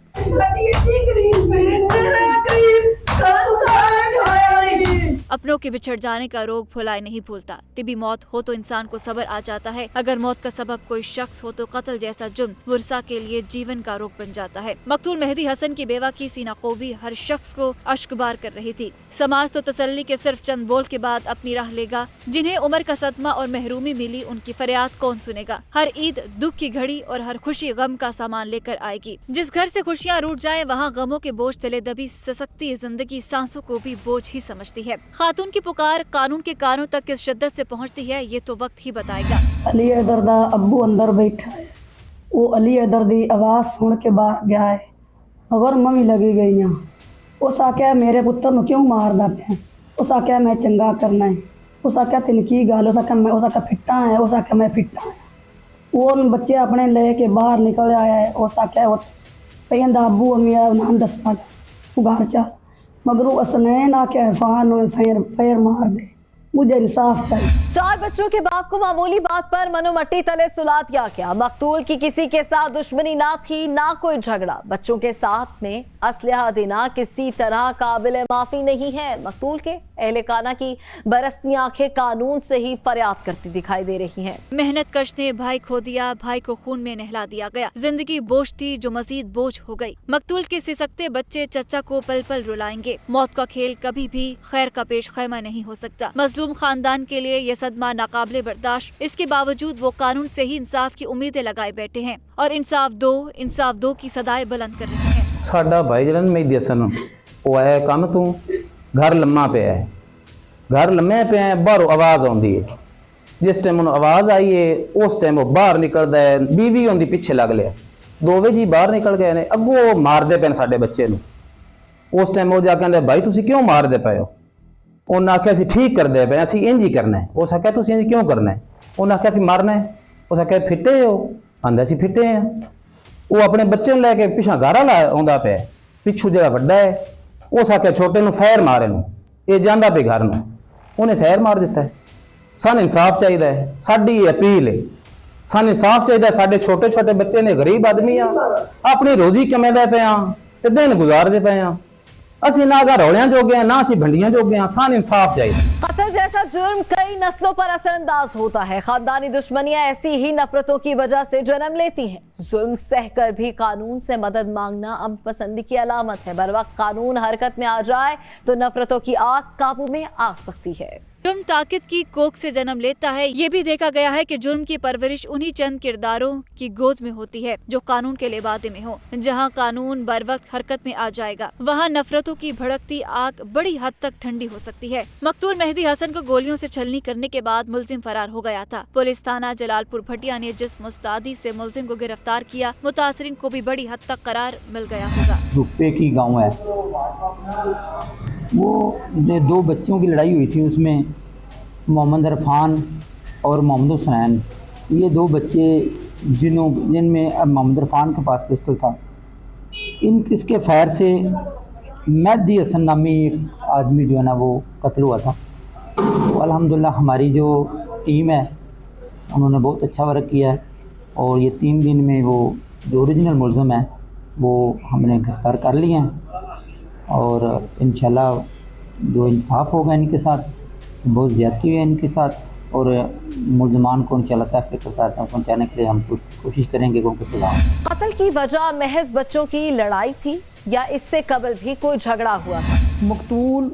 अपनों के बिछड़ जाने का रोग भुलाए नहीं भूलता। तिबी मौत हो तो इंसान को सब्र आ जाता है, अगर मौत का सबब कोई शख्स हो तो कत्ल जैसा जुर्म वर्सा के लिए जीवन का रोग बन जाता है। मकतूल मेहदी हसन की बेवा की सीनाकोबी हर शख्स को अश्कबार कर रही थी। समाज तो तसल्ली के सिर्फ चंद बोल के बाद अपनी राह लेगा। जिन्हें उम्र का सदमा और महरूमी मिली उनकी फरियाद कौन सुनेगा। हर ईद दुख की घड़ी और हर खुशी गम का सामान लेकर आएगी। जिस घर से खुशियाँ रूठ जाए वहाँ गमों के बोझ तले दबी ससकती जिंदगी सांसों को भी बोझ ही समझती है। खातून की पुकार कानून के कानों तक किस शिद्दत से पहुँचती है ये तो वक्त ही बताएगा। अली हैदर दा अब्बू अंदर बैठा है, वो अली हैदर दी आवाज़ सुन के बाहर गया है मगर मम्मी लगी गई हैं। उस आख्या मेरे पुत्र नूं क्यों मारदा पिया, उस आख्या मैं चंगा करना है, उस आख्या तेन की गल, उस आख्या फिट्टा है, उस आख्या मैं फिट्टा है। वो बच्चे अपने ले के बाहर निकल आया है। उस आख्या कहता अबू अम्मी नाम दसा घर चा मगर असनैन आख्या फान फैर मार दे, मुझे इंसाफ चाहिए। 4 बच्चों के बाप को मामूली बात पर मनोमट्टी तले सुला दिया गया। मकतूल की किसी के साथ दुश्मनी ना थी ना कोई झगड़ा। बच्चों के साथ में असलहा देना किसी तरह काबिल माफी नहीं है। मकतूल के अहले खाना की बरसती आंखें कानून से ही फरियाद करती दिखाई दे रही हैं। मेहनत कश ने भाई खो दिया, भाई को खून में नहला दिया गया। जिंदगी बोझ थी जो मजीद बोझ हो गई। मकतूल के सिसकते बच्चे चचा को पल पल रुलाएंगे। मौत का खेल कभी भी खैर का पेश खैमा नहीं हो सकता। मजलूम खानदान के लिए ये सदमा नाकाबिले बर्दाश्त। इसके बावजूद वो कानून से ही इंसाफ की उम्मीदें लगाए बैठे हैं और इंसाफ दो की सदाएं बुलंद कर रहे हैं। साडा भाई जलन मेहदी हसन वो आया काम तू घर लम्मा पे है, घर लम्मे पे है, बाहरों आवाज़ आती है। जिस टाइम उन्होंने आवाज़ आई है उस टाइम वो बाहर निकलता है, बीवी उनकी पीछे लग लिया, दोवे जी बाहर निकल गए ने। अगों मारते पे साडे बच्चे नूं। उस टाइम वो जाके कहते भाई तुसीं क्यों मारते पे हो। उन्हें आख्या असीं ठीक करते पे, असीं इंज ही करना है। उस आख्या तुसीं इंज क्यों करना है। उन्हें आख्या असीं मारना है। उस आख्या फिटे हो, आंदा असीं फिटे हैं। वो अपने बच्चे नूं लैके पिछा गारा ला आउंदा पे, पिछू जिहड़ा वड्डा है उस आख्या छोटे नूं फैर मारे नूं, ये जांदा पे घर नूं, उन्हें फैर मार दिता है। सानूं इंसाफ चाहिए है, साडी अपील है, सानूं इंसाफ चाहिए। साडे छोटे छोटे बच्चे ने, गरीब आदमी आ, अपनी रोजी कमांदे पे आ ते दिन गुजारदे पे आ। असी ना घरौलियां जोगे ना असी भंडियां जोगे, सान इंसाफ चाहिए। कत्ल जैसा जुर्म कई नस्लों पर असरअंदाज होता है। खानदानी दुश्मनियां ऐसी ही नफरतों की वजह से जन्म लेती हैं। जुल्म सहकर भी कानून से मदद मांगना अम पसंदी की अलामत है। बर वक्त कानून हरकत में आ जाए तो नफरतों की आग काबू में आ सकती है। जुर्म ताकत की कोख से जन्म लेता है। ये भी देखा गया है कि जुर्म की परवरिश उन्हीं चंद किरदारों की गोद में होती है जो कानून के लिबादे में हो। जहाँ कानून बर वक्त हरकत में आ जाएगा वहाँ नफरतों की भड़कती आग बड़ी हद तक ठंडी हो सकती है। मकतूल मेहदी हसन को गोलियों से छलनी करने के बाद मुलजिम फरार हो गया था। पुलिस थाना जलालपुर भटिया ने जिस मुस्तैदी से मुलजिम को गिरफ्तार किया, मुतासरीन को भी बड़ी हद तक करार मिल गया होगा। रुपये की गाँव है, वो 2 बच्चों की लड़ाई हुई थी, उसमें मोहम्मद इरफान और मोहम्मद हुसैन, ये 2 बच्चे जिनमें मोहम्मद इरफान के पास पिस्टल था, इसके फायर से मेहदी हसन नामी एक आदमी जो है ना वो कत्ल हुआ था। तो अल्हम्दुलिल्लाह हमारी जो टीम है उन्होंने बहुत अच्छा वर्क किया है और ये 3 दिन में वो जो ओरिजिनल मुलज़िम है वो हमने गिरफ़्तार कर लिए हैं और इंशाल्लाह जो इंसाफ होगा इनके साथ, बहुत ज़्यादती हुई है इनके साथ और मुलजमान को इंशाल्लाह कैफे करतार तक पहुँचाने के लिए हम कोशिश करेंगे कि उनको सजा। कत्ल की वजह महज बच्चों की लड़ाई थी या इससे कबल भी कोई झगड़ा हुआ था? मकतूल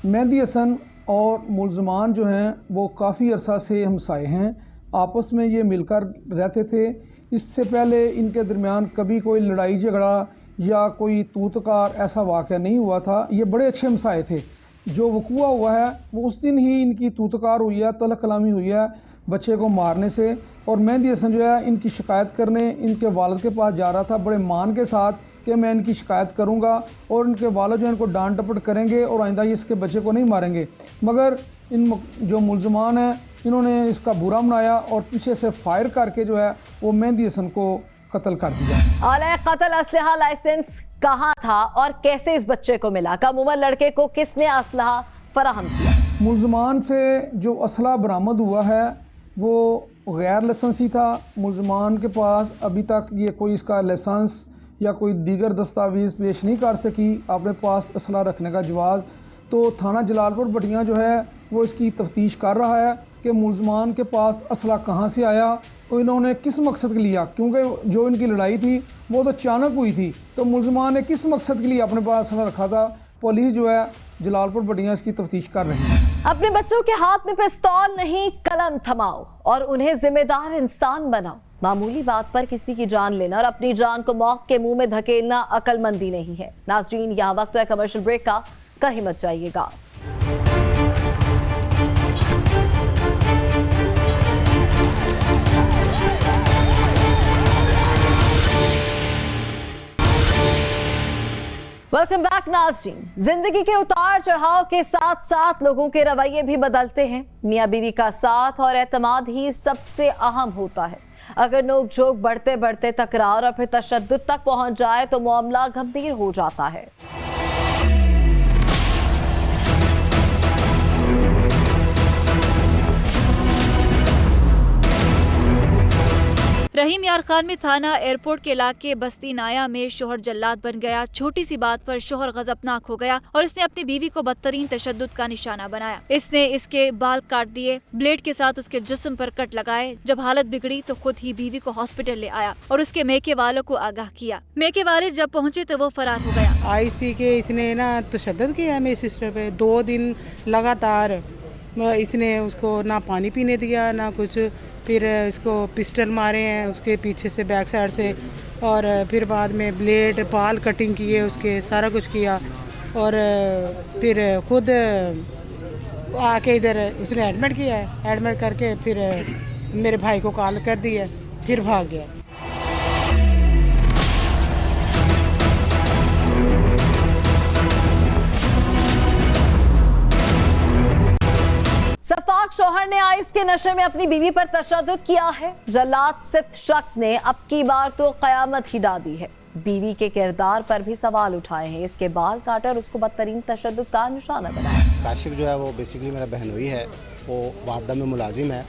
मेहदी हसन और मुलजमान जो हैं वो काफ़ी अरसा से हमसाए हैं, आपस में ये मिलकर रहते थे। इससे पहले इनके दरमियान कभी कोई लड़ाई झगड़ा या कोई तूतकार ऐसा वाक़या नहीं हुआ था। ये बड़े अच्छे हमसाए थे। जो वक़ूआ हुआ है वो उस दिन ही इनकी तूतकार हुई है, तलक कलामी हुई है बच्चे को मारने से। और मेहदी हसन जो है इनकी शिकायत करने इनके वालिद के पास जा रहा था बड़े मान के साथ कि मैं इनकी शिकायत करूंगा और इनके वालिद जो है इनको डांट टपट करेंगे और आइंदा ये इसके बच्चे को नहीं मारेंगे। मगर इन जो मुलजमान हैं इन्होंने इसका बुरा मनाया और पीछे से फायर करके जो है वो मेहदी हसन को कत्ल कर दिया। आला कत्ल असलहा लाइसेंस कहाँ था और कैसे इस बच्चे को मिला? कम उम्र लड़के को किसने असलहा फराहम किया? मुलजमान से जो असला बरामद हुआ है वो गैर लाइसेंसी था। मुलजमान के पास अभी तक ये कोई इसका लाइसेंस या कोई दीगर दस्तावेज़ पेश नहीं कर सकी अपने पास असला रखने का जवाज़। तो थाना जलालपुर बटियाँ जो है वो इसकी तफ्तीश कर रहा है कि मुलजमान के पास असला कहाँ से आया और इन्होंने किस मकसद के लिया, क्योंकि जो इनकी लड़ाई थी वो तो अचानक हुई थी। तो मुलजमान ने किस मकसद के लिए अपने पास असला रखा था, पुलिस जो है जलालपुर बटियाँ इसकी तफ्तीश कर रही है। अपने बच्चों के हाथ में पिस्तौल नहीं कलम थमाओ और उन्हें जिम्मेदार इंसान बनाओ। मामूली बात पर किसी की जान लेना और अपनी जान को मौत के मुंह में धकेलना अक्लमंदी नहीं है। नाज़रीन, यहाँ वक्त है कमर्शियल ब्रेक का, कहीं मत जाइएगा। वेलकम बैक नाज़रीन। जिंदगी के उतार चढ़ाव के साथ साथ लोगों के रवैये भी बदलते हैं। मियाँ बीवी का साथ और एतमाद ही सबसे अहम होता है। अगर नोक झोंक बढ़ते बढ़ते तकरार और फिर तशद्दुद तक पहुंच जाए तो मामला गंभीर हो जाता है। रहीम यार खान में थाना एयरपोर्ट के इलाके बस्ती नाया में शोहर जल्लाद बन गया। छोटी सी बात पर शोहर गजबनाक हो गया और इसने अपनी बीवी को बदतरीन तशद्दुद का निशाना बनाया। इसने इसके बाल काट दिए, ब्लेड के साथ उसके जिस्म पर कट लगाए। जब हालत बिगड़ी तो खुद ही बीवी को हॉस्पिटल ले आया और उसके मेके वालों को आगाह किया। मेके वाले जब पहुँचे तो वो फरार हो गया। आइस पी के इसने ना तशद्दुद किया मेरी सिस्टर पे। 2 दिन लगातार इसने उसको ना पानी पीने दिया ना कुछ। फिर इसको पिस्टल मारे हैं उसके पीछे से बैक साइड से और फिर बाद में ब्लेड बाल कटिंग किए उसके, सारा कुछ किया। और फिर खुद आके इधर उसने एडमिट किया है। एडमिट करके फिर मेरे भाई को कॉल कर दी है, फिर भाग गया। सफाक शौहर ने आइस के नशे में अपनी बीवी पर तशद्दुद किया है। जल्लाद सिफ्त शख्स ने अब की बार तो कयामत ही डाली है। बीवी के किरदार पर भी सवाल उठाए हैं। इसके बाल काटर उसको बदतरीन तशद्दुद का निशाना बनाया। काशिफ जो है वो बेसिकली मेरा बहनोई है, वो वापडा में मुलाजिम है,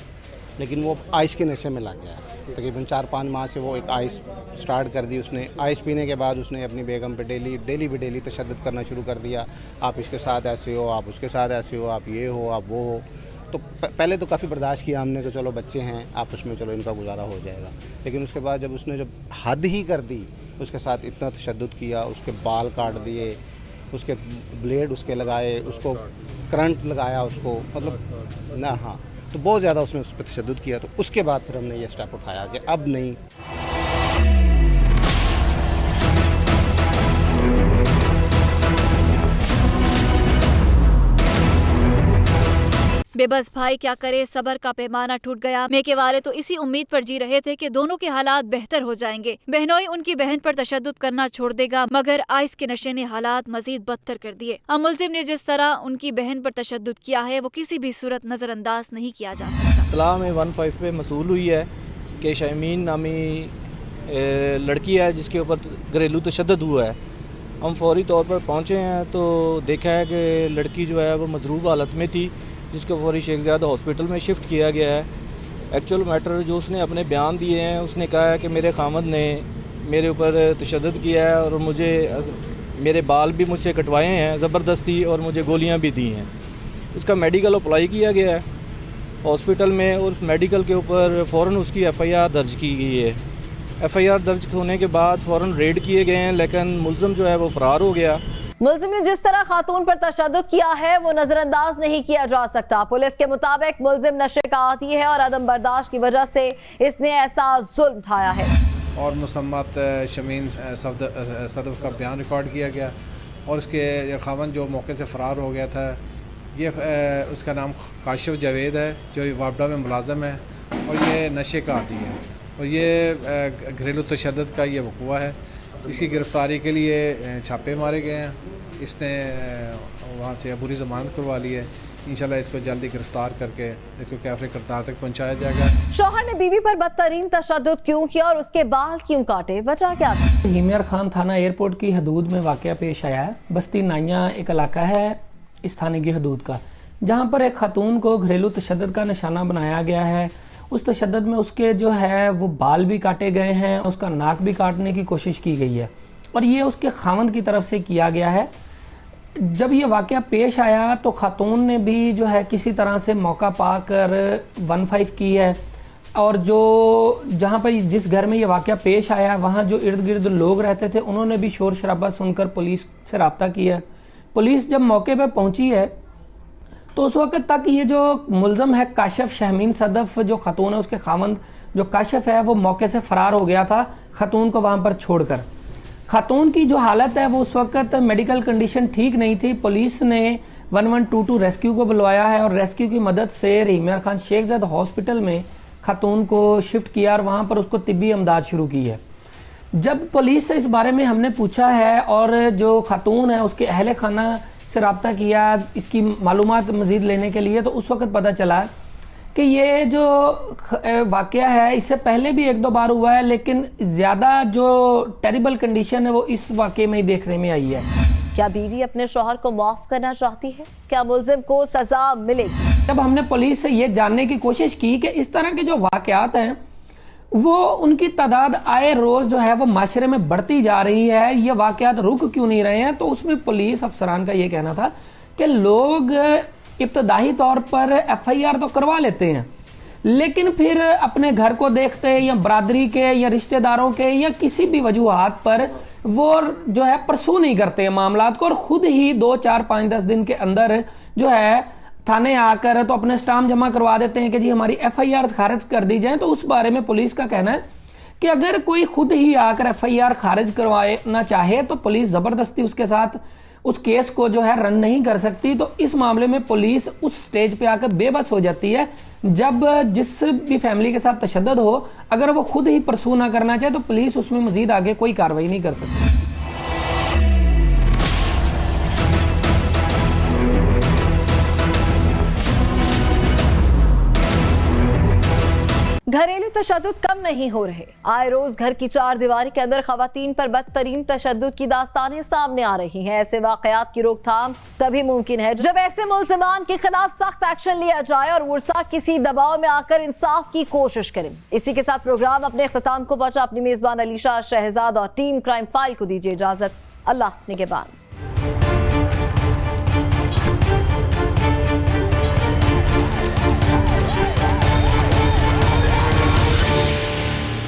लेकिन वो आइस के नशे में लग गया है। तकरीबन 4-5 माह से वो एक आइस स्टार्ट कर दी उसने। आइस पीने के बाद उसने अपनी बेगम पे डेली तशद्दुद करना शुरू कर दिया। आप इसके साथ ऐसे हो, आप उसके साथ ऐसे हो, आप ये हो, आप वो हो। तो पहले तो काफ़ी बर्दाश्त किया हमने कि चलो बच्चे हैं आपस में, चलो इनका गुजारा हो जाएगा। लेकिन उसके बाद जब उसने हद ही कर दी, उसके साथ इतना तशद्दुद किया, उसके बाल काट दिए, उसके ब्लेड उसके लगाए, उसको करंट लगाया उसको, मतलब ना हाँ, तो बहुत ज़्यादा उसने उस पर तशद्दुद किया। तो उसके बाद फिर हमने ये स्टेप उठाया कि अब नहीं। बेबस भाई क्या करे, सबर का पैमाना टूट गया। मेके वाले तो इसी उम्मीद पर जी रहे थे कि दोनों के हालात बेहतर हो जाएंगे। बहनोई उनकी बहन पर तशद्दुद करना छोड़ देगा, मगर आइस के नशे ने हालात मजीद बदतर कर दिए। अब मुलजिम ने जिस तरह उनकी बहन पर तशद्दुद किया है वो किसी भी सूरत नजरअंदाज नहीं किया जा सकता। इत्तला में 15 पे मसूल हुई है कि शमीन नामी लड़की है जिसके ऊपर घरेलू तशद्दुद हुआ है। हम फौरी तौर पर पहुँचे हैं तो देखा है कि लड़की जो है वो मजरूब हालत में थी, जिसको फौरी शेख ज़ियादा हॉस्पिटल में शिफ्ट किया गया है। एक्चुअल मैटर जो उसने अपने बयान दिए हैं, उसने कहा है कि मेरे खामद ने मेरे ऊपर तशद्दुद किया है और मेरे बाल भी मुझसे कटवाए हैं ज़बरदस्ती और मुझे गोलियां भी दी हैं। उसका मेडिकल अप्लाई किया गया है हॉस्पिटल में और मेडिकल के ऊपर फ़ौरन उसकी एफआईआर दर्ज की गई है। एफआईआर दर्ज होने के बाद फ़ौरन रेड किए गए हैं, लेकिन मुलज़िम जो है वो फ़रार हो गया। मुलजिम ने जिस तरह खातून पर तशद्दुद किया है वो नजरअंदाज नहीं किया जा सकता। पुलिस के मुताबिक मुलजिम नशे का आदी है और अदम बर्दाश्त की वजह से इसने ऐसा जुल्म उठाया है। और मुसम्मत शमीन सदफ का बयान रिकॉर्ड किया गया और उसके खावन जो मौके से फ़रार हो गया था, ये उसका नाम काशिफ जावेद है, जो वापडा में मुलाजम है और ये नशे का आदी है और ये घरेलू तशद्दुद का ये वक़ुआ है। इसकी गिरफ़्तारी के लिए छापे मारे गए हैं। इसने वहाँ से अबूरी ज़मानत करवा ली है। इंशाल्लाह इसको जल्दी गिरफ्तार करके इसको कैफरे करतार तक पहुँचाया जाएगा। शौहर ने बीवी पर बदतरीन तशद्दुद क्यों किया और उसके बाल क्यों काटे, वजह क्या थी? हिमियर खान थाना एयरपोर्ट की हदूद में वाक़या पेश आया है। बस्ती नाइया एक इलाका है इस थाने की हदूद का, जहाँ पर एक खातून को घरेलू तशद्दुद का निशाना बनाया गया है। उस तशद्दुद में उसके जो है वो बाल भी काटे गए हैं, उसका नाक भी काटने की कोशिश की गई है और ये उसके खावंद की तरफ से किया गया है। जब ये वाक़या पेश आया तो खातून ने भी जो है किसी तरह से मौका पाकर 15 की है और जो जहाँ पर जिस घर में ये वाक़या पेश आया वहाँ जो इर्द गिर्द लोग रहते थे उन्होंने भी शोर शराबा सुनकर पुलिस से रब्ता किया। पुलिस जब मौके पर पहुँची है तो उस वक्त तक ये जो मुलज़म है काशिफ शमीन सदफ, जो खातून है उसके खावंद जो काशिफ है वो मौके से फ़रार हो गया था खातून को वहाँ पर छोड़कर। खातून की जो हालत है वो उस वक्त मेडिकल कंडीशन ठीक नहीं थी। पुलिस ने 1122 रेस्क्यू को बुलवाया है और रेस्क्यू की मदद से हिमियर खान शेखजाद हॉस्पिटल में खातून को शिफ्ट किया और वहाँ पर उसको तिब्बी इमदाद शुरू की है। जब पुलिस से इस बारे में हमने पूछा है और जो खातून है उसके अहले खाना से रब्ता किया इसकी मालूमात मज़ीद लेने के लिए, तो उस वक्त पता चला कि ये जो वाक़या है इससे पहले भी एक दो बार हुआ है, लेकिन ज़्यादा जो टेरिबल कंडीशन है वो इस वाक़े में ही देखने में आई है। क्या बीवी अपने शौहर को माफ़ करना चाहती है? क्या मुलजिम को सज़ा मिलेगी? जब हमने पुलिस से ये जानने की कोशिश की कि इस तरह के जो वाक़यात हैं वो उनकी तादाद आए रोज़ जो है वो माशरे में बढ़ती जा रही है, ये वाक़यात रुक क्यों नहीं रहे हैं, तो उसमें पुलिस अफसरान का ये कहना था कि लोग इब्तदाई तौर पर एफआईआर तो करवा लेते हैं लेकिन फिर अपने घर को देखते या बरादरी के या रिश्तेदारों के या किसी भी वजूहात पर वो जो है परसू नहीं करते मामलात को और ख़ुद ही 2, 4, 5, 10 दिन के अंदर जो है थाने आकर तो अपने स्टाम्प जमा करवा देते हैं कि जी हमारी एफआईआर खारिज कर दी जाए। तो उस बारे में पुलिस का कहना है कि अगर कोई खुद ही आकर एफआईआर खारिज करवाना चाहे तो पुलिस ज़बरदस्ती उसके साथ उस केस को जो है रन नहीं कर सकती। तो इस मामले में पुलिस उस स्टेज पे आकर बेबस हो जाती है जब जिस भी फैमिली के साथ तशद्दुद हो, अगर वो खुद ही परसू ना करना चाहे तो पुलिस उसमें मजीद आगे कोई कार्रवाई नहीं कर सकती। घरेलू तशद्दुद कम नहीं हो रहे। आए रोज घर की चार दीवारी के अंदर खवातीन पर बदतरीन तशद्दुद की दास्तानें सामने आ रही हैं। ऐसे वाकयात की रोकथाम तभी मुमकिन है जब ऐसे मुलजिमान के खिलाफ सख्त एक्शन लिया जाए और वर्षा किसी दबाव में आकर इंसाफ की कोशिश करें। इसी के साथ प्रोग्राम अपने इख्तिताम को पहुंचा। अपनी मेजबान अलीशा शहजाद और टीम क्राइम फाइल को दीजिए इजाजत। अल्लाह निगहबान।